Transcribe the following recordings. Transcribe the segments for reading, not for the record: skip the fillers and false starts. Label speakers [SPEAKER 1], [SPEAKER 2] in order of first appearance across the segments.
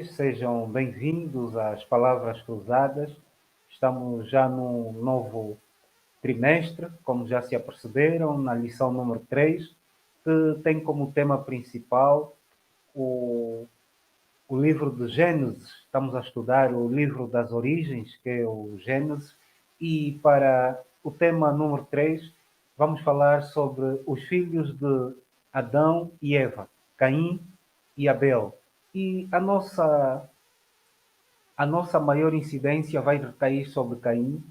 [SPEAKER 1] vocês, sejam bem-vindos às Palavras Cruzadas. Estamos já num novo trimestre, como já se aperceberam, na lição número 3, que tem como tema principal o, o livro de Gênesis. Estamos a estudar o livro das origens, que é o Gênesis, e para o tema número 3, vamos falar sobre os filhos de Adão e Eva, Caim e Abel. E a nossa maior incidência vai recair sobre Caim.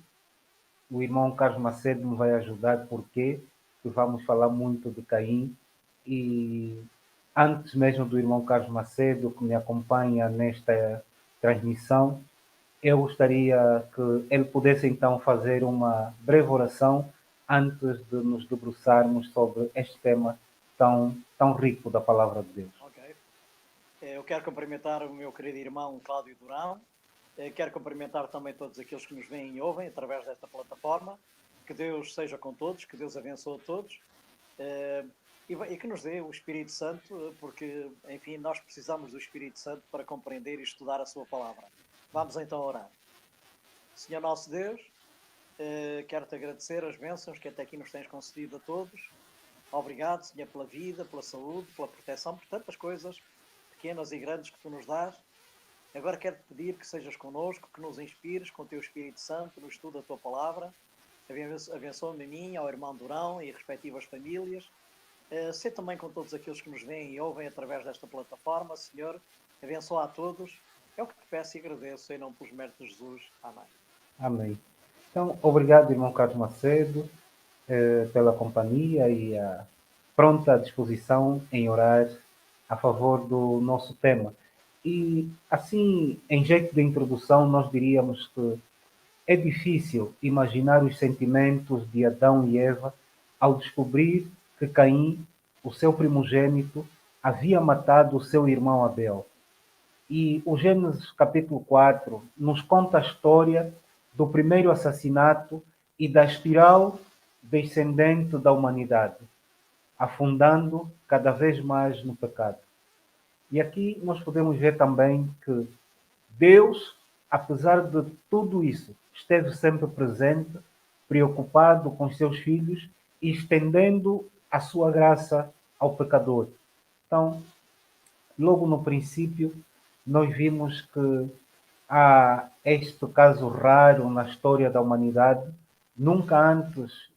[SPEAKER 1] O irmão Carlos Macedo me vai ajudar porque vamos falar muito de Caim. E antes mesmo do irmão Carlos Macedo, que me acompanha nesta transmissão, eu gostaria que ele pudesse então fazer uma breve oração antes de nos debruçarmos sobre este tema tão rico da palavra de Deus.
[SPEAKER 2] Ok. Eu quero cumprimentar o meu querido irmão Cláudio Durão. Quero cumprimentar também todos aqueles que nos veem e ouvem através desta plataforma. Que Deus seja com todos, que Deus abençoe a todos. E que nos dê o Espírito Santo, porque, enfim, nós precisamos do Espírito Santo para compreender e estudar a sua palavra. Vamos então orar. Senhor nosso Deus, quero-te agradecer as bênçãos que até aqui nos tens concedido a todos. Obrigado, Senhor, pela vida, pela saúde, pela proteção, por tantas coisas pequenas e grandes que tu nos dás. Agora quero-te pedir que sejas connosco, que nos inspires com o teu Espírito Santo no estudo da tua palavra. Abençoa-me a mim, ao irmão Durão e respectivas famílias. Sê também com todos aqueles que nos veem e ouvem através desta plataforma. Senhor, abençoa a todos. É o que te peço e agradeço em nome dos méritos de Jesus. Amém.
[SPEAKER 1] Amém. Então, obrigado, irmão Carlos Macedo, pela companhia e a pronta disposição em orar a favor do nosso tema. E, assim, em jeito de introdução, nós diríamos que é difícil imaginar os sentimentos de Adão e Eva ao descobrir que Caim, o seu primogênito, havia matado o seu irmão Abel. E o Gênesis capítulo 4 nos conta a história do primeiro assassinato e da espiral descendente da humanidade, afundando cada vez mais no pecado. E aqui nós podemos ver também que Deus, apesar de tudo isso, esteve sempre presente, preocupado com os seus filhos e estendendo a sua graça ao pecador. Então, logo no princípio, nós vimos que há este caso raro na história da humanidade. Nunca antes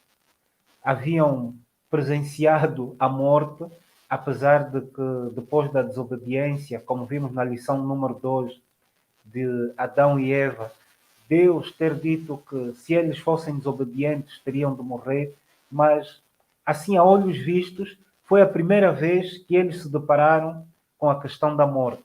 [SPEAKER 1] haviam presenciado a morte, apesar de que depois da desobediência, como vimos na lição número 2 de Adão e Eva, Deus ter dito que se eles fossem desobedientes teriam de morrer, mas assim a olhos vistos foi a primeira vez que eles se depararam com a questão da morte.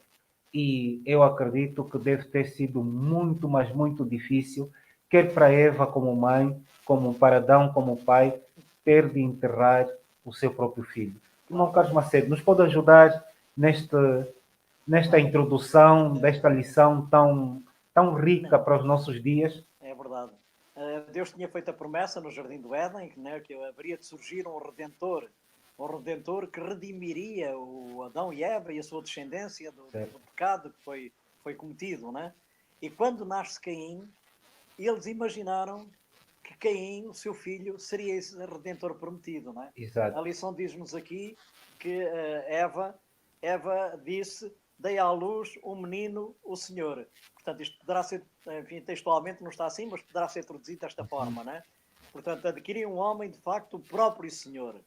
[SPEAKER 1] E eu acredito que deve ter sido muito, mas muito difícil, quer para Eva como mãe, como para Adão como pai, ter de enterrar o seu próprio filho. Irmão Carlos Macedo, nos pode ajudar nesta introdução desta lição tão rica para os nossos dias?
[SPEAKER 2] É verdade. Deus tinha feito a promessa no Jardim do Éden, né, que haveria de surgir um Redentor que redimiria o Adão e Eva e a sua descendência do pecado que foi cometido. Né? E quando nasce Caim, eles imaginaram que Caim, o seu filho, seria esse Redentor prometido. Né?
[SPEAKER 1] Exato.
[SPEAKER 2] A lição diz-nos aqui que Eva disse: dei à luz um menino, o Senhor. Portanto, isto poderá ser, enfim, textualmente não está assim, mas poderá ser traduzido desta forma, né? Portanto, adquirir um homem, de facto, o próprio Senhor.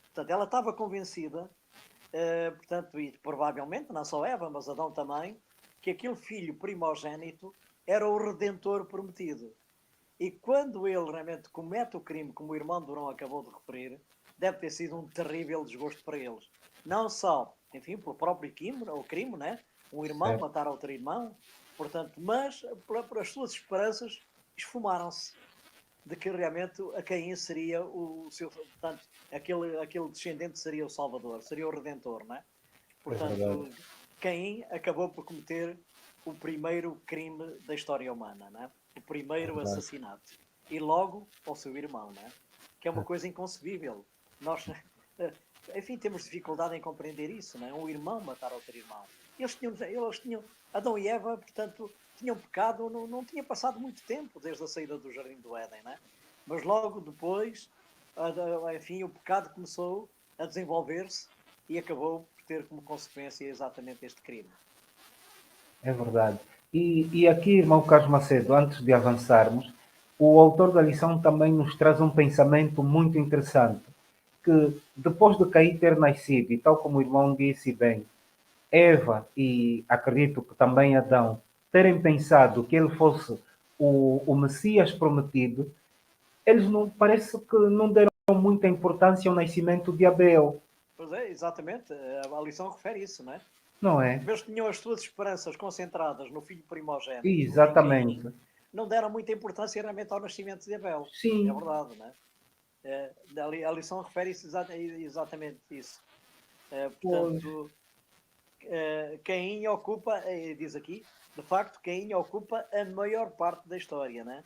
[SPEAKER 2] Portanto, ela estava convencida, portanto, e provavelmente, não só Eva, mas Adão também, que aquele filho primogênito era o Redentor prometido. E quando ele realmente comete o crime, como o irmão Durão acabou de referir, deve ter sido um terrível desgosto para eles. Não só, enfim, pelo próprio crime, né? Um irmão
[SPEAKER 1] Certo.
[SPEAKER 2] matar outro irmão, portanto, mas as suas esperanças esfumaram-se de que realmente a Caim seria o seu, portanto, aquele descendente seria o Salvador, seria o Redentor, né? Portanto, Caim acabou por cometer o primeiro crime da história humana, né? O primeiro assassinato. E logo ao seu irmão, né? Que é uma coisa inconcebível. Nós, enfim, temos dificuldade em compreender isso, né? Um irmão matar outro irmão. Eles tinham, Adão e Eva, portanto, tinham pecado, não tinha passado muito tempo desde a saída do Jardim do Éden, né? Mas logo depois, enfim, o pecado começou a desenvolver-se e acabou por ter como consequência exatamente este crime.
[SPEAKER 1] É verdade. E aqui, irmão Carlos Macedo, antes de avançarmos, o autor da lição também nos traz um pensamento muito interessante, que depois de Caim ter nascido, e tal como o irmão disse bem, Eva e acredito que também Adão terem pensado que ele fosse o Messias prometido, eles não parece que não deram muita importância ao nascimento de Abel,
[SPEAKER 2] Pois é, exatamente, a lição refere isso, não é?
[SPEAKER 1] não
[SPEAKER 2] Uma
[SPEAKER 1] é?
[SPEAKER 2] vez que tinham as suas esperanças concentradas no filho primogênito, em Caim,
[SPEAKER 1] Exatamente.
[SPEAKER 2] não deram muita importância realmente ao nascimento de Abel. É
[SPEAKER 1] Sim,
[SPEAKER 2] verdade, não é? A lição refere isso, exatamente isso.
[SPEAKER 1] pois,
[SPEAKER 2] Portanto, Caim ocupa, diz aqui, de facto, Caim ocupa a maior parte da história, né?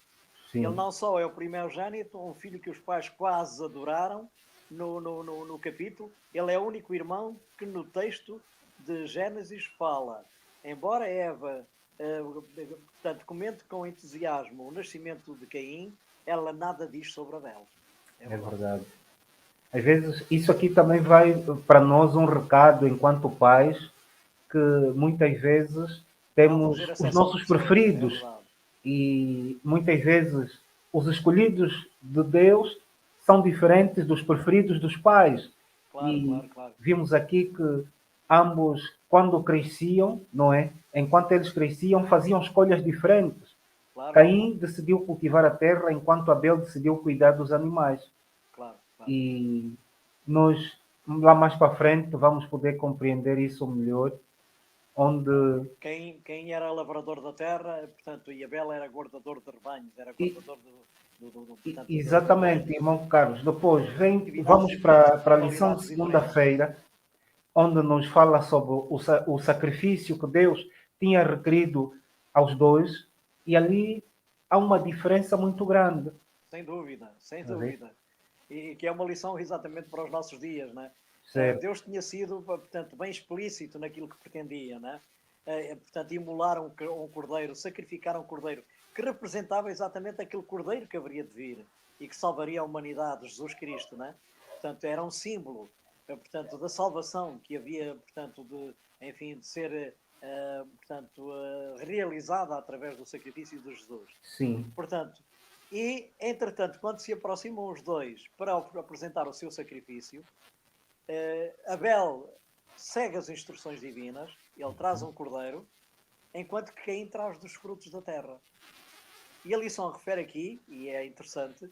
[SPEAKER 2] Ele
[SPEAKER 1] sim,
[SPEAKER 2] não só é o primogênito, um filho que os pais quase adoraram no capítulo, ele é o único irmão que no texto de Gênesis fala. Embora Eva, portanto, comente com entusiasmo o nascimento de Caim, ela nada diz sobre Abel. É
[SPEAKER 1] é
[SPEAKER 2] verdade.
[SPEAKER 1] verdade. Às vezes, isso aqui também vai para nós um recado enquanto pais, que muitas vezes
[SPEAKER 2] Não
[SPEAKER 1] temos
[SPEAKER 2] ter
[SPEAKER 1] os
[SPEAKER 2] acesso ao que
[SPEAKER 1] nossos
[SPEAKER 2] somos, é
[SPEAKER 1] preferidos
[SPEAKER 2] verdade.
[SPEAKER 1] e muitas vezes os escolhidos de Deus são diferentes dos preferidos dos pais.
[SPEAKER 2] Claro,
[SPEAKER 1] E
[SPEAKER 2] claro, claro.
[SPEAKER 1] vimos aqui que ambos, quando cresciam, não é? Enquanto eles cresciam, faziam escolhas diferentes.
[SPEAKER 2] Claro,
[SPEAKER 1] Caim decidiu cultivar a terra, enquanto Abel decidiu cuidar dos animais.
[SPEAKER 2] claro, claro.
[SPEAKER 1] E nós, lá mais para frente, vamos poder compreender isso melhor,
[SPEAKER 2] Claro.
[SPEAKER 1] onde.
[SPEAKER 2] Quem era lavrador da terra, portanto, e Abel era guardador de rebanhos, era
[SPEAKER 1] E,
[SPEAKER 2] guardador portanto, do
[SPEAKER 1] exatamente,
[SPEAKER 2] rebanho.
[SPEAKER 1] irmão Carlos. Depois
[SPEAKER 2] Atividades
[SPEAKER 1] vamos
[SPEAKER 2] diferentes,
[SPEAKER 1] para a lição de
[SPEAKER 2] qualidades diferentes.
[SPEAKER 1] segunda-feira, onde nos fala sobre o sacrifício que Deus tinha requerido aos dois, e ali há uma diferença muito grande.
[SPEAKER 2] Sem dúvida, sem
[SPEAKER 1] Está a ver?
[SPEAKER 2] dúvida. E que é uma lição exatamente para os nossos dias, né?
[SPEAKER 1] Certo.
[SPEAKER 2] Deus tinha sido, portanto, bem explícito naquilo que pretendia, né? Portanto, imolar um cordeiro, sacrificar um cordeiro, que representava exatamente aquele cordeiro que haveria de vir e que salvaria a humanidade, Jesus Cristo, né? Portanto, era um símbolo, portanto, da salvação que havia, portanto, enfim, de ser, portanto, realizada através do sacrifício de Jesus.
[SPEAKER 1] Sim,
[SPEAKER 2] Portanto, e, entretanto, quando se aproximam os dois para apresentar o seu sacrifício, Abel segue as instruções divinas, ele traz um cordeiro, enquanto que Caim traz dos frutos da terra. E a lição refere aqui, e é interessante,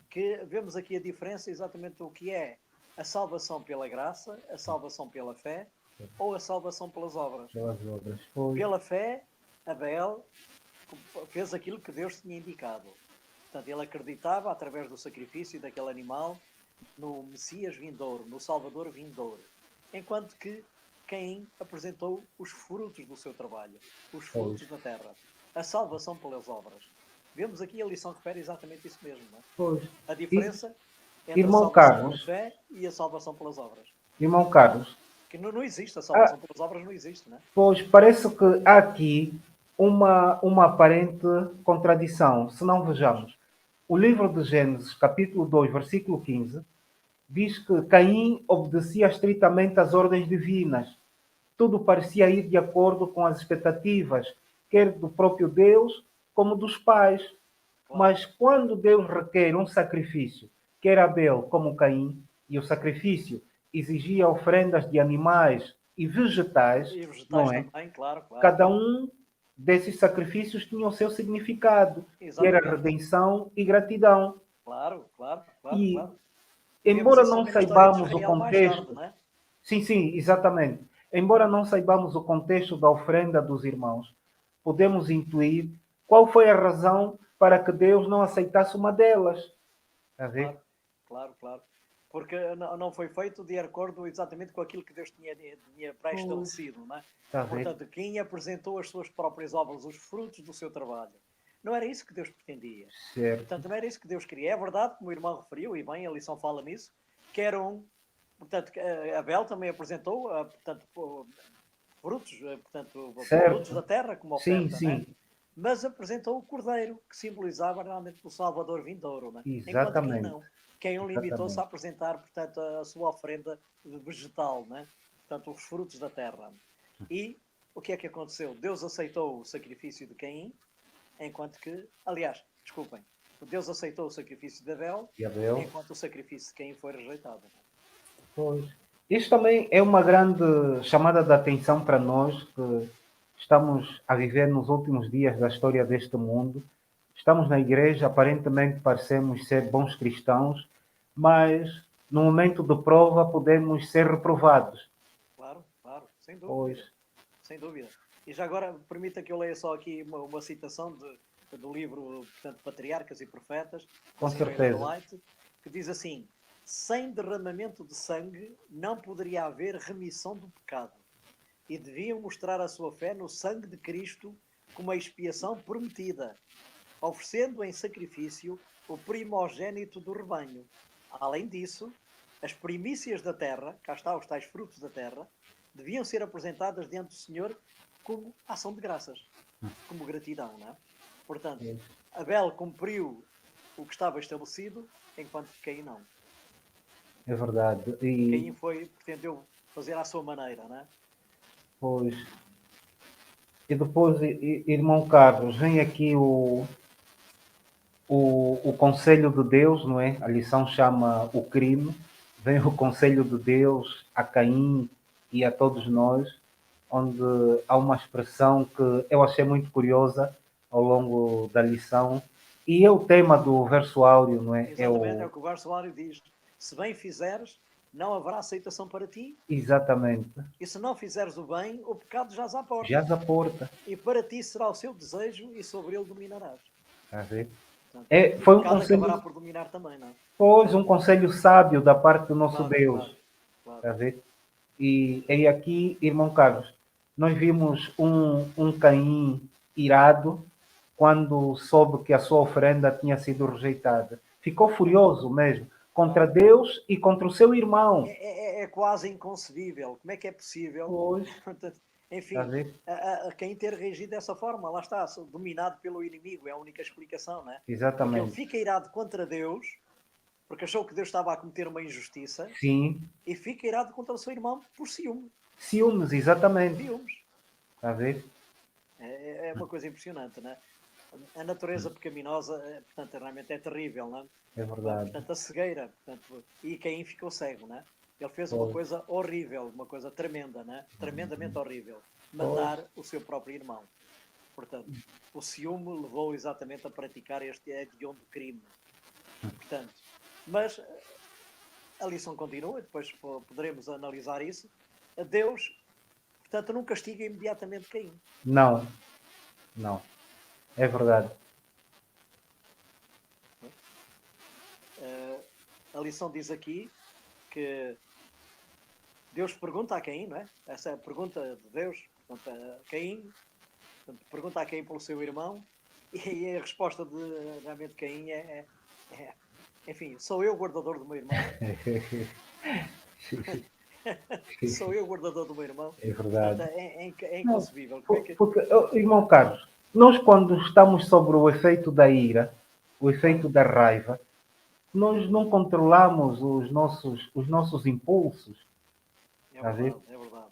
[SPEAKER 2] que vemos aqui a diferença exatamente do que é a salvação pela graça, a salvação pela fé ou a salvação pelas obras.
[SPEAKER 1] pelas obras. Pois,
[SPEAKER 2] Pela fé, Abel fez aquilo que Deus tinha indicado. Portanto, ele acreditava, através do sacrifício daquele animal, no Messias vindouro, no Salvador vindouro. Enquanto que Caim apresentou os frutos do seu trabalho, os
[SPEAKER 1] pois,
[SPEAKER 2] frutos da terra, a salvação pelas obras. Vemos aqui a lição refere exatamente isso mesmo. Não é?
[SPEAKER 1] pois.
[SPEAKER 2] A
[SPEAKER 1] E,
[SPEAKER 2] diferença entre a
[SPEAKER 1] irmão
[SPEAKER 2] salvação pela
[SPEAKER 1] Carlos,
[SPEAKER 2] fé e a salvação pelas obras.
[SPEAKER 1] irmão Carlos,
[SPEAKER 2] Que não existe, a
[SPEAKER 1] ah,
[SPEAKER 2] salvação pelas obras não existe. Não é?
[SPEAKER 1] pois parece que há aqui uma aparente contradição. Se não vejamos, o livro de Gênesis, capítulo 2, versículo 15, diz que Caim obedecia estritamente às ordens divinas. Tudo parecia ir de acordo com as expectativas, quer do próprio Deus, como dos pais.
[SPEAKER 2] Claro.
[SPEAKER 1] Mas quando Deus requer um sacrifício, quer Abel como Caim, e o sacrifício exigia oferendas de animais e vegetais,
[SPEAKER 2] E
[SPEAKER 1] não
[SPEAKER 2] vegetais
[SPEAKER 1] é?
[SPEAKER 2] também, claro, claro.
[SPEAKER 1] Cada um desses sacrifícios tinha o seu significado, que era
[SPEAKER 2] Exatamente.
[SPEAKER 1] redenção e gratidão.
[SPEAKER 2] Claro, claro, claro,
[SPEAKER 1] E,
[SPEAKER 2] claro. E vemos
[SPEAKER 1] embora
[SPEAKER 2] isso
[SPEAKER 1] não
[SPEAKER 2] também na história de
[SPEAKER 1] saibamos o
[SPEAKER 2] Israel mais tarde,
[SPEAKER 1] contexto,
[SPEAKER 2] não é?
[SPEAKER 1] sim, sim, exatamente. Embora não saibamos o contexto da oferenda dos irmãos, podemos intuir qual foi a razão para que Deus não aceitasse uma delas. Está a ver?
[SPEAKER 2] Claro, claro, claro. Porque não foi feito de acordo exatamente com aquilo que Deus tinha
[SPEAKER 1] Pois,
[SPEAKER 2] pré-estabelecido, não é?
[SPEAKER 1] está a ver?
[SPEAKER 2] Portanto, quem apresentou as suas próprias obras, os frutos do seu trabalho, não era isso que Deus pretendia.
[SPEAKER 1] Certo.
[SPEAKER 2] Portanto, não era isso que Deus queria. É verdade, como o irmão referiu, e bem, a lição fala nisso, que era portanto, Abel também apresentou, portanto, frutos, portanto, produtos
[SPEAKER 1] certo.
[SPEAKER 2] da terra como
[SPEAKER 1] Sim,
[SPEAKER 2] oferta, né?
[SPEAKER 1] sim,
[SPEAKER 2] Mas apresentou o cordeiro, que simbolizava realmente o Salvador vindouro, né? Enquanto quem
[SPEAKER 1] exatamente,
[SPEAKER 2] não. Quem limitou-se a
[SPEAKER 1] exatamente.
[SPEAKER 2] apresentar, portanto, a sua oferenda vegetal, né? Portanto, os frutos da terra. E o que é que aconteceu? Deus aceitou o sacrifício de Caim, enquanto que, aliás, desculpem, Deus aceitou o sacrifício de Abel,
[SPEAKER 1] E Abel?
[SPEAKER 2] enquanto o sacrifício de Caim foi rejeitado.
[SPEAKER 1] Pois. Isto também é uma grande chamada de atenção para nós que estamos a viver nos últimos dias da história deste mundo. Estamos na igreja, aparentemente parecemos ser bons cristãos, mas no momento de prova podemos ser reprovados.
[SPEAKER 2] Claro, claro, sem
[SPEAKER 1] Pois,
[SPEAKER 2] dúvida, sem dúvida. E já agora, permita que eu leia só aqui uma citação do livro, portanto, Patriarcas e Profetas, da
[SPEAKER 1] com
[SPEAKER 2] senhora Ellen
[SPEAKER 1] certeza.
[SPEAKER 2] White, que diz assim: sem derramamento de sangue não poderia haver remissão do pecado, e deviam mostrar a sua fé no sangue de Cristo como a expiação prometida, oferecendo em sacrifício o primogênito do rebanho. Além disso, as primícias da terra, cá está os tais frutos da terra, deviam ser apresentadas diante do Senhor como ação de graças, como gratidão, não é? Portanto, Abel cumpriu o que estava estabelecido, enquanto que Caim não.
[SPEAKER 1] É verdade.
[SPEAKER 2] Caim pretendeu fazer à sua maneira, não é?
[SPEAKER 1] Pois, e depois, irmão Carlos, vem aqui o conselho de Deus, não é? A lição chama o crime. Vem o conselho de Deus a Caim e a todos nós, onde há uma expressão que eu achei muito curiosa ao longo da lição. E é o tema do verso áureo, não é? É
[SPEAKER 2] Exatamente, é
[SPEAKER 1] o
[SPEAKER 2] o que o Barcelário diz. Se bem fizeres, não haverá aceitação para ti,
[SPEAKER 1] exatamente.
[SPEAKER 2] e se não fizeres o bem, o pecado jaz à porta.
[SPEAKER 1] Jaz a porta.
[SPEAKER 2] E para ti será o seu desejo e sobre ele dominarás.
[SPEAKER 1] Está a ver?
[SPEAKER 2] Portanto,
[SPEAKER 1] É,
[SPEAKER 2] e o
[SPEAKER 1] foi um
[SPEAKER 2] pecado acabará
[SPEAKER 1] conselho,
[SPEAKER 2] por dominar também, não é?
[SPEAKER 1] pois, um conselho sábio da parte do nosso
[SPEAKER 2] Claro,
[SPEAKER 1] Deus.
[SPEAKER 2] claro, claro.
[SPEAKER 1] Está a ver? E aqui, irmão Carlos, nós vimos um Caim irado quando soube que a sua oferenda tinha sido rejeitada. Ficou furioso mesmo contra
[SPEAKER 2] Claro.
[SPEAKER 1] Deus e contra o seu irmão.
[SPEAKER 2] É quase inconcebível. Como é que é possível?
[SPEAKER 1] Pois,
[SPEAKER 2] Portanto,
[SPEAKER 1] está a
[SPEAKER 2] enfim,
[SPEAKER 1] ver?
[SPEAKER 2] a quem ter reagido dessa forma, lá está, dominado pelo inimigo, é a única explicação, não é? Porque ele
[SPEAKER 1] Exatamente.
[SPEAKER 2] fica irado contra Deus, porque achou que Deus estava a cometer uma injustiça,
[SPEAKER 1] Sim.
[SPEAKER 2] e fica irado contra o seu irmão por ciúme.
[SPEAKER 1] Ciúmes, exatamente.
[SPEAKER 2] Ciúmes.
[SPEAKER 1] Está a ver?
[SPEAKER 2] É uma coisa impressionante, não é? A natureza pecaminosa, portanto, realmente é terrível, não é?
[SPEAKER 1] É verdade.
[SPEAKER 2] Portanto, a cegueira, portanto, e Caim ficou cego, não é? Ele fez uma
[SPEAKER 1] Pois,
[SPEAKER 2] coisa horrível, uma coisa tremenda, né? Tremendamente horrível.
[SPEAKER 1] pois,
[SPEAKER 2] Matar o seu próprio irmão. Portanto, o ciúme levou exatamente a praticar este hediondo crime. Portanto, mas a lição continua, depois poderemos analisar isso. Deus, portanto, não castiga imediatamente Caim.
[SPEAKER 1] não, não. É verdade.
[SPEAKER 2] A lição diz aqui que Deus pergunta a Caim, não é? Essa é a pergunta de Deus. Portanto, a Caim, pergunta a Caim pelo seu irmão, e a resposta de realmente Caim enfim, sou eu o guardador do meu irmão. Sou eu o guardador do meu irmão.
[SPEAKER 1] É
[SPEAKER 2] Portanto,
[SPEAKER 1] verdade.
[SPEAKER 2] é
[SPEAKER 1] Não,
[SPEAKER 2] inconcebível. Como é que...
[SPEAKER 1] porque, irmão Carlos, nós quando estamos sobre o efeito da ira, o
[SPEAKER 2] Claro,
[SPEAKER 1] efeito da raiva, nós não controlamos os nossos impulsos.
[SPEAKER 2] é
[SPEAKER 1] Está a ver?
[SPEAKER 2] verdade, é verdade.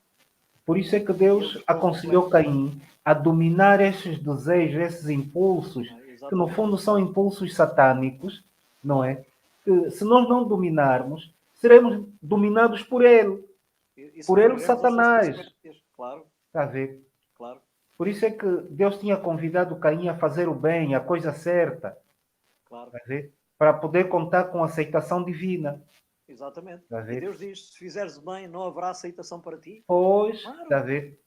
[SPEAKER 1] Por isso é que
[SPEAKER 2] E ele
[SPEAKER 1] Deus
[SPEAKER 2] pecou
[SPEAKER 1] aconselhou
[SPEAKER 2] completamente.
[SPEAKER 1] Caim a dominar esses desejos, esses impulsos, que no
[SPEAKER 2] Exatamente.
[SPEAKER 1] fundo são impulsos satânicos, não
[SPEAKER 2] Claro.
[SPEAKER 1] é? Que se nós não dominarmos, seremos dominados
[SPEAKER 2] E
[SPEAKER 1] por ele
[SPEAKER 2] sofreremos as suas
[SPEAKER 1] Satanás.
[SPEAKER 2] consequências. Claro,
[SPEAKER 1] Está a ver?
[SPEAKER 2] claro,
[SPEAKER 1] Por isso é que Deus tinha convidado Caim a fazer o bem, a coisa certa,
[SPEAKER 2] claro.
[SPEAKER 1] está a ver? Para poder contar com a aceitação divina.
[SPEAKER 2] Exatamente.
[SPEAKER 1] Está a
[SPEAKER 2] E
[SPEAKER 1] ver?
[SPEAKER 2] Deus diz: se fizeres bem, não haverá aceitação para ti.
[SPEAKER 1] Pois, está a
[SPEAKER 2] Claro.
[SPEAKER 1] ver?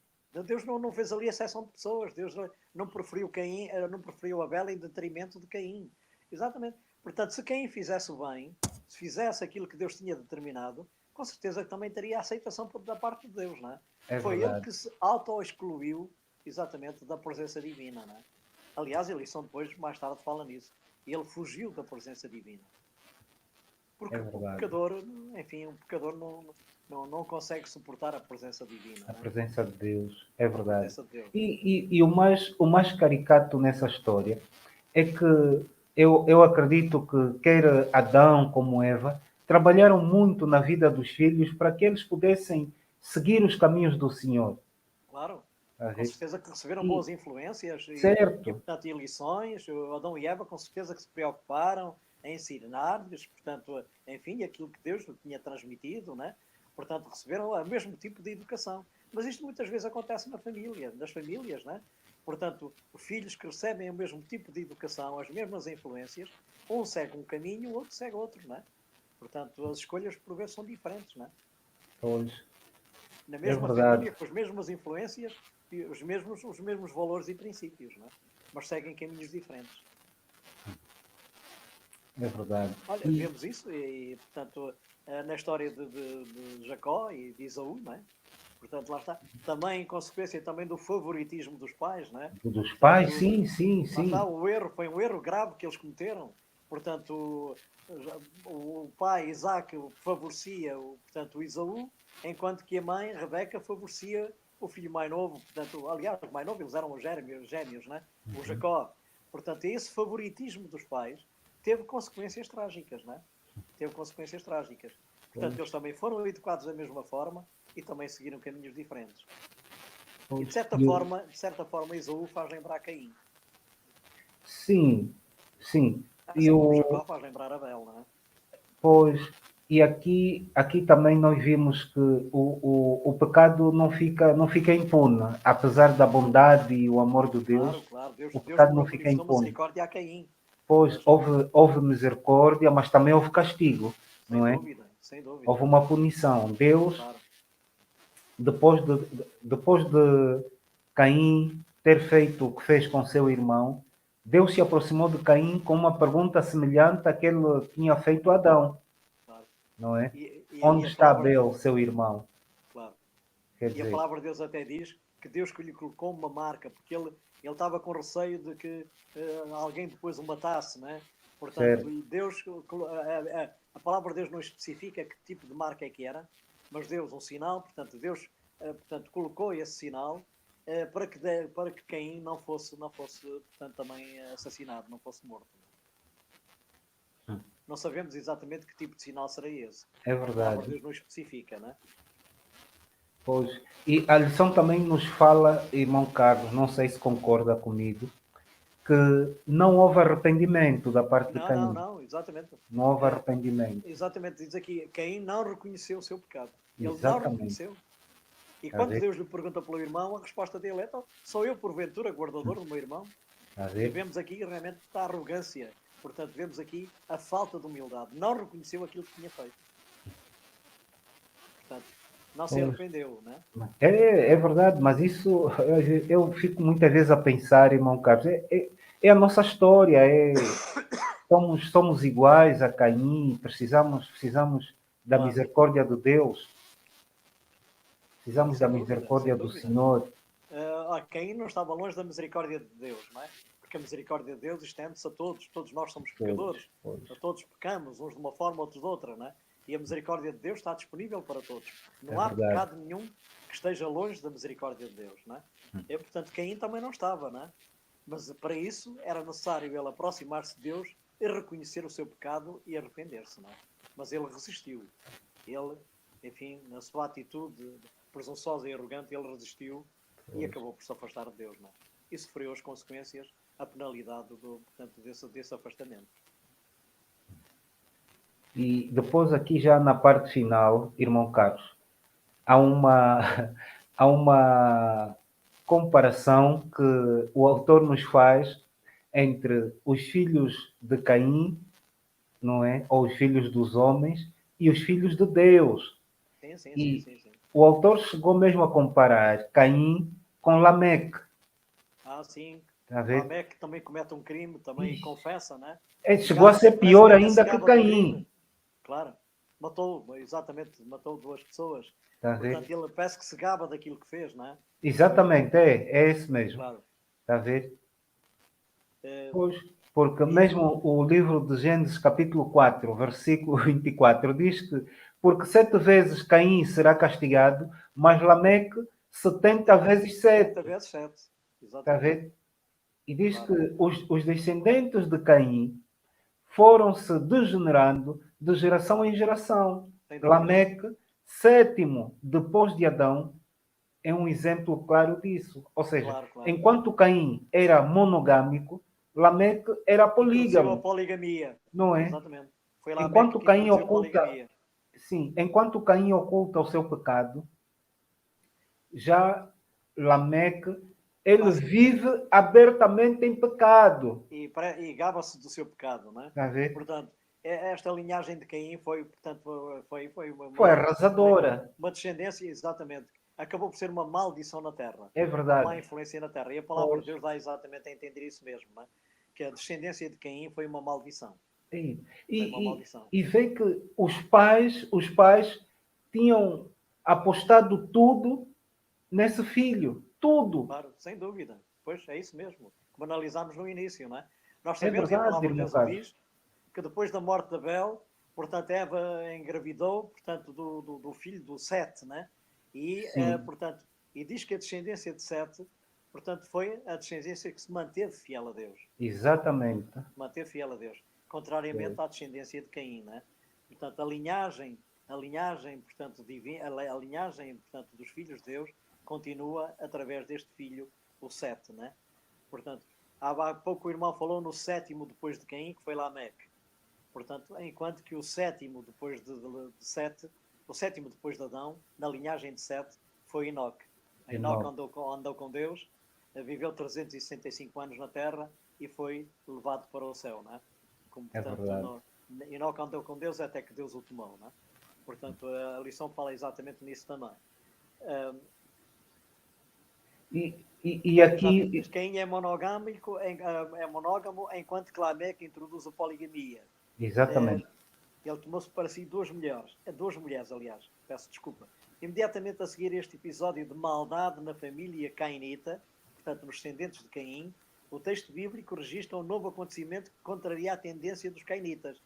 [SPEAKER 2] Deus não fez ali exceção de pessoas. Deus não preferiu Caim, não preferiu Abel em detrimento de Caim. Exatamente. Portanto, se Caim fizesse o bem, se fizesse aquilo que Deus tinha determinado, com certeza que também teria aceitação da parte de Deus, não é?
[SPEAKER 1] É
[SPEAKER 2] Foi ele
[SPEAKER 1] verdade.
[SPEAKER 2] que se auto-excluiu exatamente da presença divina, não é? Aliás, a lição depois, mais tarde, fala nisso. Ele fugiu da presença divina. Porque
[SPEAKER 1] É
[SPEAKER 2] o
[SPEAKER 1] verdade.
[SPEAKER 2] pecador, enfim, o pecador não consegue suportar a presença divina,
[SPEAKER 1] A
[SPEAKER 2] não é?
[SPEAKER 1] presença de Deus, é
[SPEAKER 2] A
[SPEAKER 1] verdade.
[SPEAKER 2] presença de Deus.
[SPEAKER 1] E o mais caricato nessa história é que eu acredito que quer Adão como Eva trabalharam muito na vida dos filhos para que eles pudessem seguir os caminhos do Senhor.
[SPEAKER 2] Claro,
[SPEAKER 1] Tá a
[SPEAKER 2] com
[SPEAKER 1] ver?
[SPEAKER 2] certeza que receberam
[SPEAKER 1] E,
[SPEAKER 2] boas influências
[SPEAKER 1] certo,
[SPEAKER 2] portanto, e lições. O Adão e Eva, com certeza, que se preocuparam em ensinar-lhes, portanto, enfim, aquilo que Deus lhe tinha transmitido, né? Portanto, receberam o mesmo tipo de educação. Mas isto muitas vezes acontece na família, nas famílias, né? Portanto, filhos que recebem o mesmo tipo de educação, as mesmas influências, um segue um caminho, o outro segue outro, né? Portanto, as escolhas por vezes são diferentes, né?
[SPEAKER 1] pois,
[SPEAKER 2] Na
[SPEAKER 1] é
[SPEAKER 2] mesma
[SPEAKER 1] verdade,
[SPEAKER 2] família, com as mesmas influências e os mesmos valores e princípios, não é? Mas seguem caminhos diferentes.
[SPEAKER 1] é verdade.
[SPEAKER 2] Olha,
[SPEAKER 1] E
[SPEAKER 2] vemos isso portanto, na história de Jacó e de Isaú, não é? Portanto, lá está. Também em consequência também do favoritismo dos pais, não é?
[SPEAKER 1] dos pais,
[SPEAKER 2] Portanto,
[SPEAKER 1] sim, sim,
[SPEAKER 2] lá está
[SPEAKER 1] sim,
[SPEAKER 2] o erro, foi um erro grave que eles cometeram. Portanto, o pai Isaac favorecia portanto, o Isaú, enquanto que a mãe Rebeca favorecia o filho mais novo. Portanto, aliás, o mais novo, eles eram os gêmeos, né? O Jacó. Portanto, esse favoritismo dos pais teve consequências trágicas, né? Teve consequências trágicas. Portanto,
[SPEAKER 1] pois,
[SPEAKER 2] eles também foram educados da mesma forma e também seguiram caminhos diferentes. E
[SPEAKER 1] pois.
[SPEAKER 2] de certa forma, Isaú faz lembrar Caim.
[SPEAKER 1] Sim, sim. E
[SPEAKER 2] Assim como
[SPEAKER 1] o,
[SPEAKER 2] Jacó faz lembrar Abel, não é?
[SPEAKER 1] Pois, e aqui também nós vimos que o pecado não fica impune, apesar da bondade e o amor de
[SPEAKER 2] Claro,
[SPEAKER 1] Deus,
[SPEAKER 2] claro. Deus,
[SPEAKER 1] o
[SPEAKER 2] Deus
[SPEAKER 1] pecado não fica
[SPEAKER 2] manifestou
[SPEAKER 1] impune.
[SPEAKER 2] misericórdia a Caim.
[SPEAKER 1] Pois
[SPEAKER 2] Mas,
[SPEAKER 1] houve misericórdia, mas também houve castigo,
[SPEAKER 2] sem
[SPEAKER 1] não é?
[SPEAKER 2] dúvida, sem dúvida.
[SPEAKER 1] Houve uma punição. Deus,
[SPEAKER 2] Claro,
[SPEAKER 1] depois de Caim ter feito o que fez com seu irmão, Deus se aproximou de Caim com uma pergunta semelhante à que ele tinha feito a Adão,
[SPEAKER 2] claro.
[SPEAKER 1] não é?
[SPEAKER 2] E
[SPEAKER 1] Onde
[SPEAKER 2] a
[SPEAKER 1] está
[SPEAKER 2] palavra,
[SPEAKER 1] Abel, seu irmão?
[SPEAKER 2] claro.
[SPEAKER 1] Quer
[SPEAKER 2] E a
[SPEAKER 1] dizer,
[SPEAKER 2] palavra de Deus até diz que Deus que lhe colocou uma marca, porque ele estava com receio de que alguém depois o matasse, né? Portanto,
[SPEAKER 1] certo,
[SPEAKER 2] e Deus, a palavra de Deus não especifica que tipo de marca é que era, mas Deus, um sinal, portanto, Deus portanto, colocou esse sinal para que Caim não fosse portanto, também assassinado, não fosse morto. Não sabemos exatamente que tipo de sinal será esse.
[SPEAKER 1] é
[SPEAKER 2] A palavra de
[SPEAKER 1] verdade.
[SPEAKER 2] Deus não especifica, né?
[SPEAKER 1] Pois, e a lição também nos fala, irmão Carlos, não sei se concorda comigo, que não houve arrependimento da parte de
[SPEAKER 2] Não, não,
[SPEAKER 1] Caim.
[SPEAKER 2] não, exatamente.
[SPEAKER 1] Não houve
[SPEAKER 2] É,
[SPEAKER 1] arrependimento.
[SPEAKER 2] exatamente, diz aqui, Caim não reconheceu o seu pecado. Ele não
[SPEAKER 1] Exatamente.
[SPEAKER 2] reconheceu. E
[SPEAKER 1] Está a
[SPEAKER 2] quando
[SPEAKER 1] ver?
[SPEAKER 2] Deus lhe pergunta pelo irmão, a resposta dele é: então, sou eu, porventura, guardador do meu irmão?
[SPEAKER 1] Está a
[SPEAKER 2] E
[SPEAKER 1] ver?
[SPEAKER 2] vemos aqui realmente a arrogância. Portanto, vemos aqui a falta de humildade. Não reconheceu aquilo que tinha feito. Portanto, não se
[SPEAKER 1] Pois.
[SPEAKER 2] arrependeu, né?
[SPEAKER 1] É verdade, mas isso eu fico muitas vezes a pensar, irmão Carlos, é a nossa história, somos iguais a Caim, precisamos da
[SPEAKER 2] Claro.
[SPEAKER 1] misericórdia de Deus,
[SPEAKER 2] Claro,
[SPEAKER 1] precisamos da
[SPEAKER 2] sem dúvida,
[SPEAKER 1] misericórdia
[SPEAKER 2] sem
[SPEAKER 1] do
[SPEAKER 2] dúvida.
[SPEAKER 1] Senhor.
[SPEAKER 2] Caim não estava longe da misericórdia de Deus, não é? Porque a misericórdia de Deus estende-se a todos, todos nós somos
[SPEAKER 1] Pois,
[SPEAKER 2] pecadores,
[SPEAKER 1] pois,
[SPEAKER 2] a todos pecamos, uns de uma forma, outros de outra, não é? E a misericórdia de Deus está disponível para todos.
[SPEAKER 1] é
[SPEAKER 2] Não há
[SPEAKER 1] verdade.
[SPEAKER 2] pecado nenhum que esteja longe da misericórdia de Deus, não é? Portanto, Caim também não estava, não é? Mas para isso era necessário ele aproximar-se de Deus e reconhecer o seu pecado e arrepender-se, não é? Mas ele resistiu. Ele, enfim, na sua atitude presunçosa e arrogante, ele resistiu e
[SPEAKER 1] Pois.
[SPEAKER 2] acabou por se afastar de Deus, não é? E sofreu as consequências, a penalidade portanto, desse afastamento.
[SPEAKER 1] E depois aqui já na parte final, irmão Carlos, há uma, há uma comparação que o autor nos faz entre os filhos de Caim, não é? Ou os filhos dos homens e os filhos de Deus.
[SPEAKER 2] Sim, sim, sim,
[SPEAKER 1] E
[SPEAKER 2] sim, sim.
[SPEAKER 1] o autor chegou mesmo a comparar Caim com Lameque.
[SPEAKER 2] Sim.
[SPEAKER 1] Está a ver?
[SPEAKER 2] Lameque também comete um crime, também confessa, né?
[SPEAKER 1] Chegou a ser
[SPEAKER 2] Parece
[SPEAKER 1] pior
[SPEAKER 2] que até se
[SPEAKER 1] ainda que
[SPEAKER 2] gaba do crime.
[SPEAKER 1] Caim.
[SPEAKER 2] Claro. Matou, exatamente, matou duas pessoas.
[SPEAKER 1] Está a ver?
[SPEAKER 2] Portanto, ele parece que se gaba daquilo que fez, não é?
[SPEAKER 1] Exatamente, é esse mesmo.
[SPEAKER 2] Claro.
[SPEAKER 1] Está a ver?
[SPEAKER 2] Eh,
[SPEAKER 1] Pois, Porque mesmo o livro de Gênesis, capítulo 4, versículo 24, diz que porque 7 vezes Caim será castigado, mas Lameque 70 vezes
[SPEAKER 2] 70
[SPEAKER 1] 7.
[SPEAKER 2] vezes 7.
[SPEAKER 1] Está a
[SPEAKER 2] Exatamente.
[SPEAKER 1] ver? E diz
[SPEAKER 2] Claro.
[SPEAKER 1] que os descendentes de Caim foram-se degenerando de geração em geração.
[SPEAKER 2] Sem dúvida.
[SPEAKER 1] Lameque, sétimo depois de Adão, é um exemplo claro disso. Ou seja,
[SPEAKER 2] Claro, claro.
[SPEAKER 1] enquanto Caim era monogâmico, Lameque era
[SPEAKER 2] Introduziu a
[SPEAKER 1] polígamo,
[SPEAKER 2] poligamia.
[SPEAKER 1] não é?
[SPEAKER 2] Exatamente. Foi Lameque
[SPEAKER 1] Enquanto
[SPEAKER 2] que
[SPEAKER 1] Caim
[SPEAKER 2] introduziu a
[SPEAKER 1] oculta,
[SPEAKER 2] poligamia.
[SPEAKER 1] sim, enquanto Caim oculta o seu pecado, já Lameque, ele vive abertamente em pecado.
[SPEAKER 2] E gaba-se do seu pecado, não é?
[SPEAKER 1] Está a ver?
[SPEAKER 2] Portanto, esta linhagem de Caim foi, portanto, foi
[SPEAKER 1] Foi arrasadora.
[SPEAKER 2] uma descendência, exatamente. Acabou por ser uma maldição na terra.
[SPEAKER 1] É
[SPEAKER 2] Uma má
[SPEAKER 1] verdade.
[SPEAKER 2] influência na terra. E a palavra de Deus dá exatamente a entender isso mesmo, não é? Que a descendência de Caim foi uma maldição.
[SPEAKER 1] E,
[SPEAKER 2] Foi uma maldição.
[SPEAKER 1] e vê que os pais tinham apostado tudo nesse filho. Tudo.
[SPEAKER 2] Claro, sem dúvida. Pois é isso mesmo. Como analisámos no início, não é? Nós
[SPEAKER 1] É
[SPEAKER 2] sabemos, e a
[SPEAKER 1] verdade,
[SPEAKER 2] palavra de
[SPEAKER 1] irmão
[SPEAKER 2] Deus o
[SPEAKER 1] Carlos.
[SPEAKER 2] diz, que depois da morte de Abel, portanto, Eva engravidou, portanto, do filho do Sete, né? E, portanto, e diz que a descendência de Sete, portanto, foi a descendência que se manteve fiel a Deus.
[SPEAKER 1] Exatamente.
[SPEAKER 2] Manteve fiel a Deus. Contrariamente à descendência de Caim, né? Portanto, a linhagem, portanto, divina, a linhagem, portanto, dos filhos de Deus continua através deste filho, o Sete, né? Portanto, há pouco o irmão falou no sétimo depois de Caim, que foi Lameque. Portanto, enquanto que o sétimo depois de Sete, o sétimo depois de Adão, na linhagem de Sete, foi Enoque. Enoque andou com Deus, viveu 365 anos na terra e foi levado para o céu, não é? Como, portanto, Enoque andou com Deus até que Deus o tomou, não é? Portanto, a lição fala exatamente nisso também.
[SPEAKER 1] E aqui...
[SPEAKER 2] Caim é monógamo, enquanto que Lameque introduz a poligamia.
[SPEAKER 1] Exatamente.
[SPEAKER 2] Ele tomou-se para si duas mulheres, aliás, peço desculpa. Imediatamente a seguir este episódio de maldade na família cainita, portanto nos descendentes de Caim, o texto bíblico registra um novo acontecimento que contraria a tendência dos cainitas.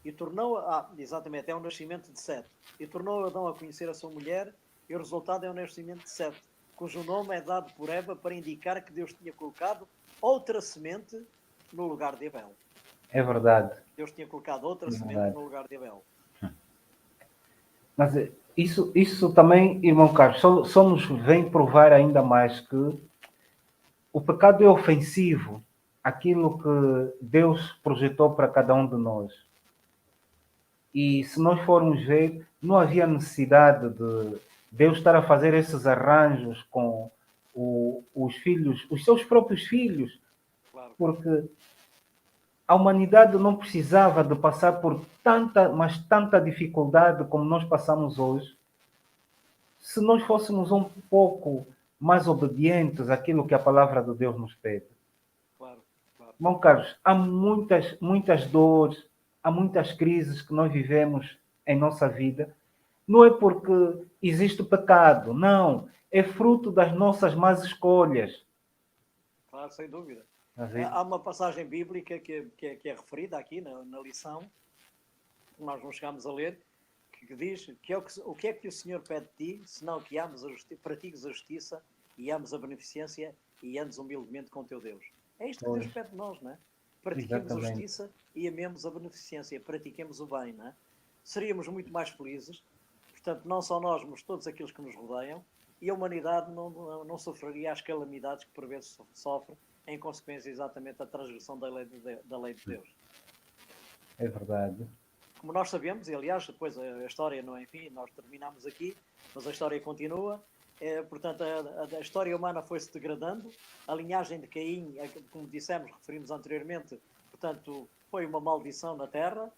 [SPEAKER 2] E tornou, exatamente, é o nascimento de Sete. E tornou Adão a conhecer a sua mulher, e o resultado é o nascimento de Sete, cujo nome é dado por Eva para indicar que Deus tinha colocado outra semente no lugar de Abel.
[SPEAKER 1] É verdade.
[SPEAKER 2] Deus tinha colocado outra semente no lugar de Abel.
[SPEAKER 1] Mas isso também, irmão Carlos, só nos vem provar ainda mais que o pecado é ofensivo àquilo que Deus projetou para cada um de nós. E se nós formos ver, não havia necessidade de Deus estar a fazer esses arranjos com os filhos, os seus próprios filhos, claro. Porque a humanidade não precisava de passar por tanta dificuldade como nós passamos hoje, se nós fôssemos um pouco mais obedientes àquilo que a palavra de Deus nos pede.
[SPEAKER 2] Claro, claro.
[SPEAKER 1] Irmão Carlos, há muitas dores, há muitas crises que nós vivemos em nossa vida. Não é porque existe pecado, não. É fruto das nossas más escolhas.
[SPEAKER 2] Claro, sem dúvida. Há uma passagem bíblica que é referida aqui na lição, que nós não chegámos a ler, que diz que o que é que o Senhor pede de ti, senão que pratiques a justiça e ames a beneficência e andes humildemente com o teu Deus. É isto que Deus pede de nós, não é? Pratiquemos a justiça e amemos a beneficência, pratiquemos o bem, não é? Seríamos muito mais felizes, portanto, não só nós, mas todos aqueles que nos rodeiam, e a humanidade não sofreria as calamidades que por vezes sofre em consequência exatamente da transgressão da lei de Deus.
[SPEAKER 1] É verdade.
[SPEAKER 2] Como nós sabemos, e aliás, depois a história, não é, enfim, nós terminamos aqui, mas a história continua. Portanto, a história humana foi-se degradando, a linhagem de Caim, como dissemos, referimos anteriormente, portanto, foi uma maldição na terra.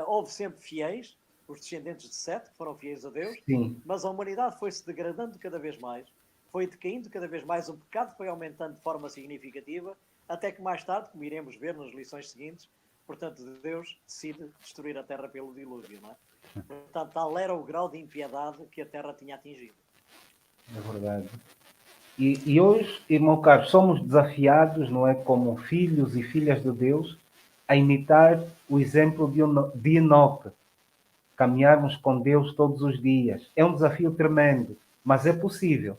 [SPEAKER 2] Houve sempre fiéis, os descendentes de Sete, que foram fiéis a Deus.
[SPEAKER 1] Sim.
[SPEAKER 2] Mas a humanidade foi-se degradando cada vez mais, foi decaindo cada vez mais, o pecado foi aumentando de forma significativa, até que mais tarde, como iremos ver nas lições seguintes, portanto, Deus decide destruir a terra pelo dilúvio, não é? Portanto, tal era o grau de impiedade que a terra tinha atingido.
[SPEAKER 1] É verdade. E hoje, irmão Carlos, somos desafiados, não é, como filhos e filhas de Deus, a imitar o exemplo de Enoque, caminharmos com Deus todos os dias. É um desafio tremendo, mas é possível.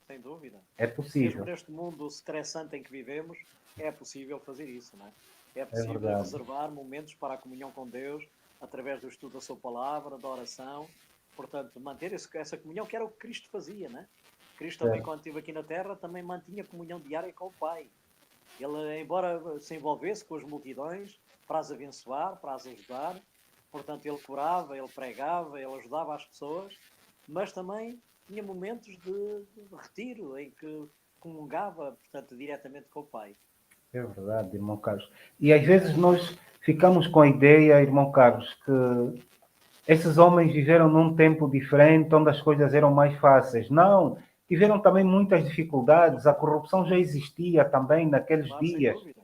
[SPEAKER 2] Sem dúvida.
[SPEAKER 1] É
[SPEAKER 2] Mesmo
[SPEAKER 1] possível.
[SPEAKER 2] neste mundo estressante em que vivemos, é possível fazer isso, não é? É
[SPEAKER 1] É
[SPEAKER 2] possível
[SPEAKER 1] verdade.
[SPEAKER 2] reservar momentos para a comunhão com Deus, através do estudo da sua palavra, da oração. Portanto, manter essa comunhão, que era o que Cristo fazia, não é? Cristo também,
[SPEAKER 1] Certo.
[SPEAKER 2] quando esteve aqui na Terra, também mantinha comunhão diária com o Pai. Ele, embora se envolvesse com as multidões, para as abençoar, para as ajudar, portanto, ele curava, ele pregava, ele ajudava as pessoas, mas também tinha momentos de retiro, em que comungava, portanto, diretamente com o Pai.
[SPEAKER 1] É verdade, irmão Carlos. E às vezes nós ficamos com a ideia, irmão Carlos, que esses homens viveram num tempo diferente, onde as coisas eram mais fáceis. Não, tiveram também muitas dificuldades, a corrupção já existia também naqueles
[SPEAKER 2] Claro, sem
[SPEAKER 1] dias.
[SPEAKER 2] dúvida.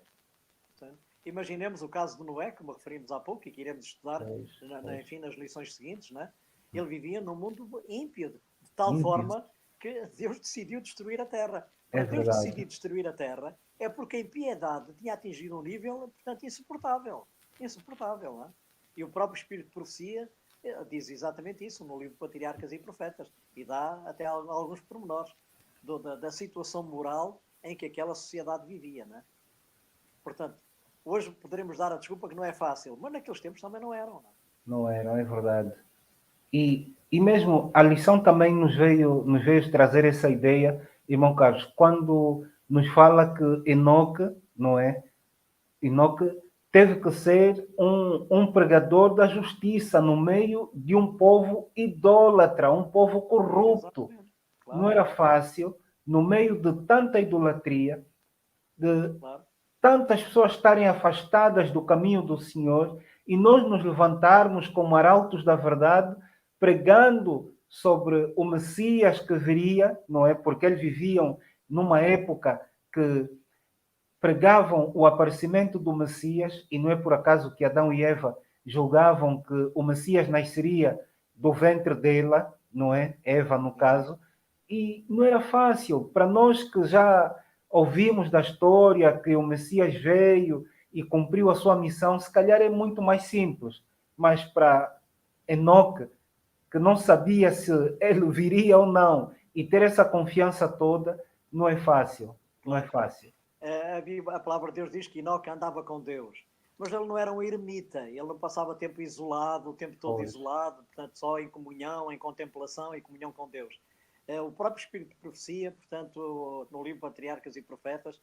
[SPEAKER 2] Sim. Imaginemos o caso de Noé, como referimos há pouco, e que iremos estudar,
[SPEAKER 1] Pois, pois.
[SPEAKER 2] enfim, nas lições seguintes, né? Ele vivia num mundo ímpio, de tal
[SPEAKER 1] Ímpios.
[SPEAKER 2] forma que Deus decidiu destruir a terra.
[SPEAKER 1] É
[SPEAKER 2] Para Deus
[SPEAKER 1] verdade.
[SPEAKER 2] decidir destruir a terra, é porque a impiedade tinha atingido um nível, portanto, insuportável. Insuportável, não é? E o próprio Espírito de Profecia diz exatamente isso no livro Patriarcas e Profetas, e dá até alguns pormenores da situação moral em que aquela sociedade vivia, não é? Portanto, hoje poderemos dar a desculpa que não é fácil, mas naqueles tempos também não eram. Não?
[SPEAKER 1] Não é, não é verdade. E mesmo a lição também nos veio trazer essa ideia, irmão Carlos, quando nos fala que Enoque, não é? Enoque teve que ser um pregador da justiça no meio de um povo idólatra, um povo corrupto.
[SPEAKER 2] Exatamente.
[SPEAKER 1] Não
[SPEAKER 2] Claro,
[SPEAKER 1] era
[SPEAKER 2] claro,
[SPEAKER 1] fácil, no meio de tanta idolatria, de
[SPEAKER 2] claro.
[SPEAKER 1] tantas pessoas estarem afastadas do caminho do Senhor e nós nos levantarmos como arautos da verdade, pregando sobre o Messias que viria, não é? Porque eles viviam numa época que pregavam o aparecimento do Messias, e não é por acaso que Adão e Eva julgavam que o Messias nasceria do ventre dela, não é? Eva, no
[SPEAKER 2] Exato.
[SPEAKER 1] caso, e não era fácil. Para nós que já ouvimos da história que o Messias veio e cumpriu a sua missão, se calhar é muito mais simples, mas para Enoque, que não sabia se ele viria ou não, e ter essa confiança toda, não é fácil, não é
[SPEAKER 2] Claro, claro.
[SPEAKER 1] fácil.
[SPEAKER 2] A palavra de Deus diz que Enoque andava com Deus. Mas ele não era um ermita, ele não passava tempo isolado, o tempo todo
[SPEAKER 1] Pois,
[SPEAKER 2] isolado, portanto, só em comunhão, em contemplação e comunhão com Deus. O próprio Espírito de Profecia, portanto, no livro Patriarcas e Profetas,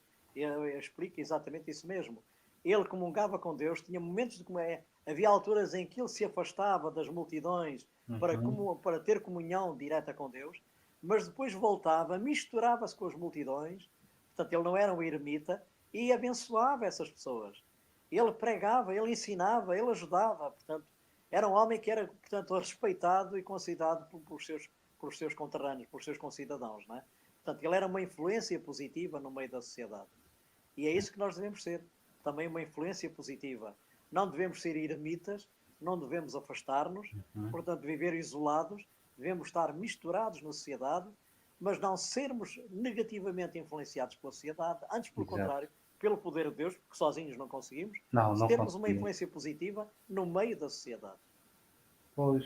[SPEAKER 2] explica exatamente isso mesmo. Ele comungava com Deus, tinha momentos de comunhão, havia alturas em que ele se afastava das multidões
[SPEAKER 1] uhum,
[SPEAKER 2] para ter comunhão direta com Deus, mas depois voltava, misturava-se com as multidões, portanto, ele não era um ermita, e abençoava essas pessoas. Ele pregava, ele ensinava, ele ajudava, portanto, era um homem que era, portanto, respeitado e considerado pelos seus conterrâneos, pelos seus concidadãos, não é? Portanto, ele era uma influência positiva no meio da sociedade. E é isso que nós devemos ser, também uma influência positiva. Não devemos ser ermitas, não devemos afastar-nos,
[SPEAKER 1] uhum.
[SPEAKER 2] portanto, viver isolados, devemos estar misturados na sociedade, mas não sermos negativamente influenciados pela sociedade, antes, pelo
[SPEAKER 1] Exato.
[SPEAKER 2] contrário, pelo poder de Deus, porque sozinhos não conseguimos,
[SPEAKER 1] Não, não
[SPEAKER 2] termos uma
[SPEAKER 1] conseguimos.
[SPEAKER 2] influência positiva no meio da sociedade.
[SPEAKER 1] Pois.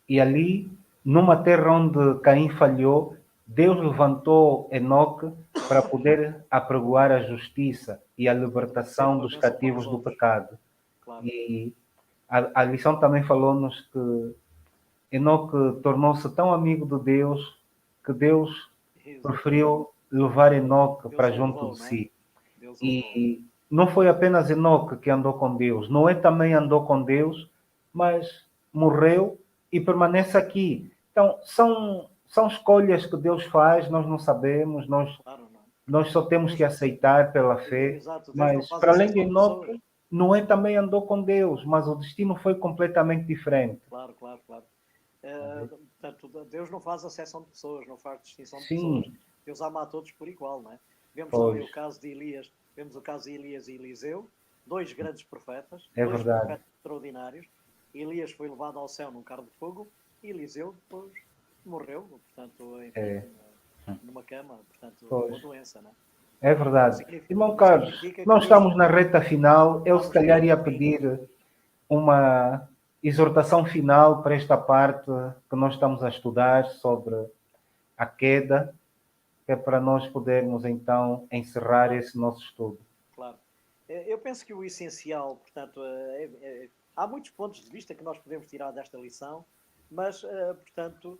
[SPEAKER 1] E ali, numa terra onde Caim falhou, Deus levantou Enoque para poder apregoar a justiça e a
[SPEAKER 2] Exatamente, ser
[SPEAKER 1] libertação
[SPEAKER 2] uma
[SPEAKER 1] dos
[SPEAKER 2] bênção para os
[SPEAKER 1] cativos do
[SPEAKER 2] outros.
[SPEAKER 1] pecado.
[SPEAKER 2] Claro.
[SPEAKER 1] E a lição também falou-nos que Enoque tornou-se tão amigo de Deus que Deus
[SPEAKER 2] Exatamente.
[SPEAKER 1] preferiu levar Enoque
[SPEAKER 2] Deus
[SPEAKER 1] para
[SPEAKER 2] o
[SPEAKER 1] junto
[SPEAKER 2] levou,
[SPEAKER 1] de
[SPEAKER 2] não é?
[SPEAKER 1] si.
[SPEAKER 2] Deus o levou.
[SPEAKER 1] E não foi apenas Enoque que andou com Deus, Noé também andou com Deus, mas morreu e permanece aqui. Então, são escolhas que Deus faz, nós não sabemos,
[SPEAKER 2] Claro, não.
[SPEAKER 1] nós só temos que
[SPEAKER 2] Deus,
[SPEAKER 1] aceitar pela fé.
[SPEAKER 2] exato, Deus não
[SPEAKER 1] Mas,
[SPEAKER 2] faz
[SPEAKER 1] para além de
[SPEAKER 2] exceção de
[SPEAKER 1] Enoque,
[SPEAKER 2] pessoas.
[SPEAKER 1] Noé também andou com Deus, mas o destino foi completamente diferente.
[SPEAKER 2] Claro, claro, claro. Portanto, Deus não faz acessão de pessoas, não faz distinção de pessoas.
[SPEAKER 1] Sim,
[SPEAKER 2] Deus ama a todos por igual, não é? Vemos também
[SPEAKER 1] pois,
[SPEAKER 2] o caso de Elias, vemos o caso de Elias e Eliseu, dois grandes profetas,
[SPEAKER 1] é
[SPEAKER 2] dois
[SPEAKER 1] verdade.
[SPEAKER 2] profetas extraordinários. Elias foi levado ao céu num carro de fogo e Eliseu depois morreu, portanto, enfim,
[SPEAKER 1] É.
[SPEAKER 2] numa cama, portanto,
[SPEAKER 1] Pois.
[SPEAKER 2] uma doença, não é?
[SPEAKER 1] É verdade. Irmão
[SPEAKER 2] Isso
[SPEAKER 1] Carlos,
[SPEAKER 2] significa que
[SPEAKER 1] nós
[SPEAKER 2] Cristo
[SPEAKER 1] estamos na reta final. Eu, se
[SPEAKER 2] está-nos
[SPEAKER 1] calhar,
[SPEAKER 2] junto
[SPEAKER 1] ia
[SPEAKER 2] no fim.
[SPEAKER 1] pedir uma exortação final para esta parte que nós estamos a estudar sobre a queda, que é para nós podermos, então, encerrar esse nosso estudo.
[SPEAKER 2] Claro. Eu penso que o essencial, portanto, há muitos pontos de vista que nós podemos tirar desta lição, mas, portanto,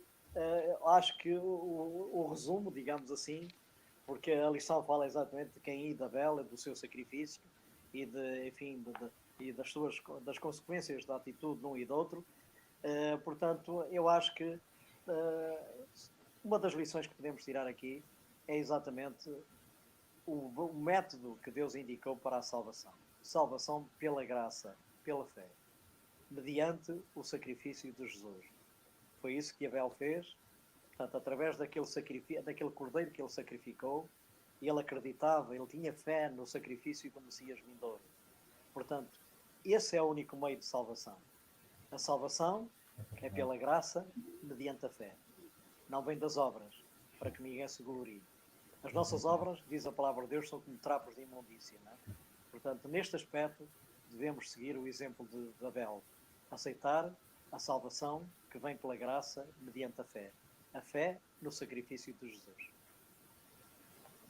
[SPEAKER 2] acho que o resumo, digamos assim, porque a lição fala exatamente de Caim e de Abel, do seu sacrifício e de, enfim, e das consequências da atitude de um e do outro. Portanto, eu acho que uma das lições que podemos tirar aqui é exatamente o método que Deus indicou para a salvação. Salvação pela graça, pela fé, mediante o sacrifício de Jesus. Foi isso que Abel fez. Portanto, através daquele cordeiro que ele sacrificou, ele acreditava, ele tinha fé no sacrifício do Messias vindouro. Portanto, esse é o único meio de salvação. A salvação é pela graça, mediante a fé. Não vem das obras, para que ninguém se glorie. As nossas obras, diz a palavra de Deus, são como trapos de imundícia. Não é? Portanto, neste aspecto, devemos seguir o exemplo de Abel. Aceitar a salvação que vem pela graça, mediante a fé. A fé no sacrifício de Jesus.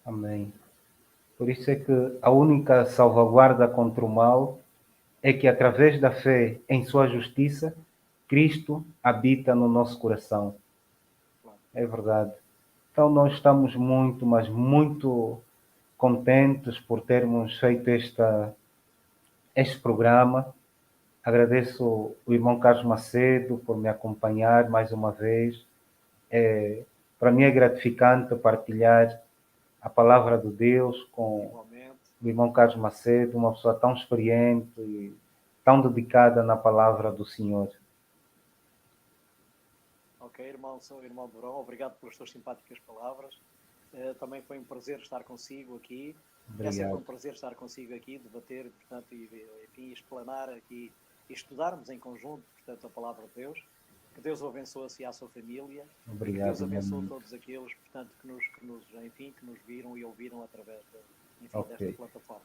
[SPEAKER 1] Amém. Por isso é que a única salvaguarda contra o mal é que, através da fé em sua justiça, Cristo habita no nosso coração.
[SPEAKER 2] Claro.
[SPEAKER 1] É verdade. Então, nós estamos muito, mas muito contentes por termos feito este programa. Agradeço o irmão Carlos Macedo por me acompanhar mais uma vez. Para mim é gratificante partilhar a palavra de Deus com
[SPEAKER 2] Igualmente.
[SPEAKER 1] o irmão Carlos Macedo, uma pessoa tão experiente e tão dedicada na palavra do Senhor.
[SPEAKER 2] Ok, sou o irmão Durão, obrigado pelas suas simpáticas palavras. Também foi um prazer estar consigo aqui.
[SPEAKER 1] Obrigado.
[SPEAKER 2] É sempre um prazer estar consigo aqui, debater, portanto, enfim, explanar aqui e estudarmos em conjunto, portanto, a palavra de Deus. Que Deus o abençoe e a sua família.
[SPEAKER 1] Obrigado,
[SPEAKER 2] que Deus abençoe todos aqueles, portanto, que nos viram e ouviram através desta plataforma.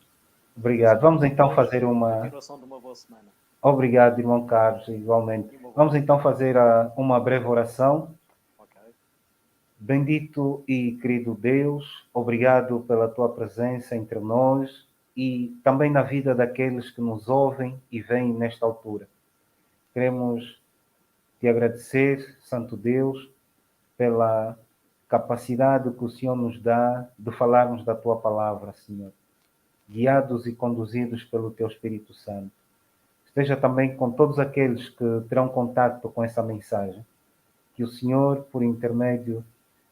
[SPEAKER 1] Obrigado. Vamos então fazer
[SPEAKER 2] continuação de uma boa semana.
[SPEAKER 1] Obrigado, irmão Carlos, igualmente. Vamos então fazer uma breve oração.
[SPEAKER 2] Okay.
[SPEAKER 1] Bendito e querido Deus, obrigado pela tua presença entre nós e também na vida daqueles que nos ouvem e veem nesta altura. Queremos te agradecer, Santo Deus, pela capacidade que o Senhor nos dá de falarmos da tua palavra, Senhor, guiados e conduzidos pelo teu Espírito Santo. Esteja também com todos aqueles que terão contato com essa mensagem. Que o Senhor, por intermédio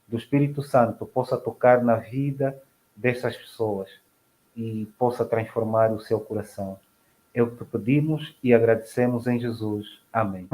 [SPEAKER 1] do Espírito Santo, possa tocar na vida dessas pessoas e possa transformar o seu coração. É o que pedimos e agradecemos em Jesus. Amém.